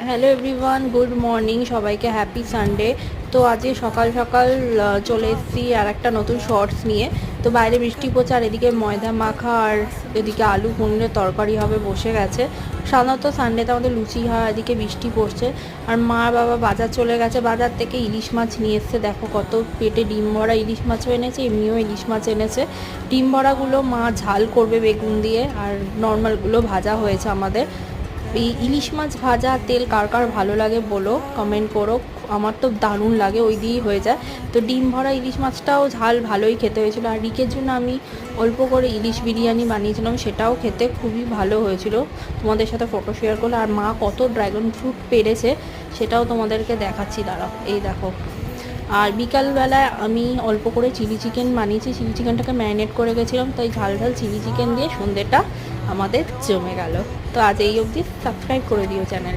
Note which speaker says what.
Speaker 1: Hello everyone, good morning সবাইকে, happy Sunday. তো আজকে সকাল সকাল চলে এসেছি আর একটা নতুন শর্টস নিয়ে। তো বাইরে বৃষ্টি পড়ছে আর এদিকে ময়দা মাখা আর এদিকে আলু পনিরের তরকারি হবে বসে গেছে। সাধারণত সানডেতে আমাদের লুচি হয়, এদিকে বৃষ্টি পড়ছে। আর মা বাবা বাজার চলে গেছে, বাজার থেকে ইলিশ মাছ নিয়ে এসছে। দেখো কত পেটে ডিম ভরা ইলিশ মাছও এনেছে, এমনিও ইলিশ মাছ এনেছে। ডিম ভরাগুলো মা ঝাল করবে বেগুন দিয়ে, আর নর্মালগুলো ভাজা হয়েছে আমাদের। এই ইলিশ মাছ ভাজা তেল কার কার ভালো লাগে বলো, কমেন্ট করো। আমার তো দারুণ লাগে, ওই দিয়েই হয়ে যায়। তো ডিম ভরা ইলিশ মাছটাও ঝাল ভালোই খেতে হয়েছিল। আর রিকের জন্য আমি অল্প করে ইলিশ বিরিয়ানি বানিয়েছিলাম, সেটাও খেতে খুবই ভালো হয়েছিল। তোমাদের সাথে ফটো শেয়ার করলো। আর মা কত ড্রাগন ফ্রুট পেরেছে সেটাও তোমাদেরকে দেখাচ্ছি, দাঁড়াও। এই দেখো। আর বিকালবেলায় আমি অল্প করে চিলি চিকেন বানিয়েছি, চিলি চিকেনটাকে ম্যারিনেট করে গেছিলাম, তাই ঝাল ঝাল চিলি চিকেন দিয়ে সন্ধ্যেটা আমাদের জমে গেল। তো আজ এই অবধি, সাবস্ক্রাইব করে দিও চ্যানেল।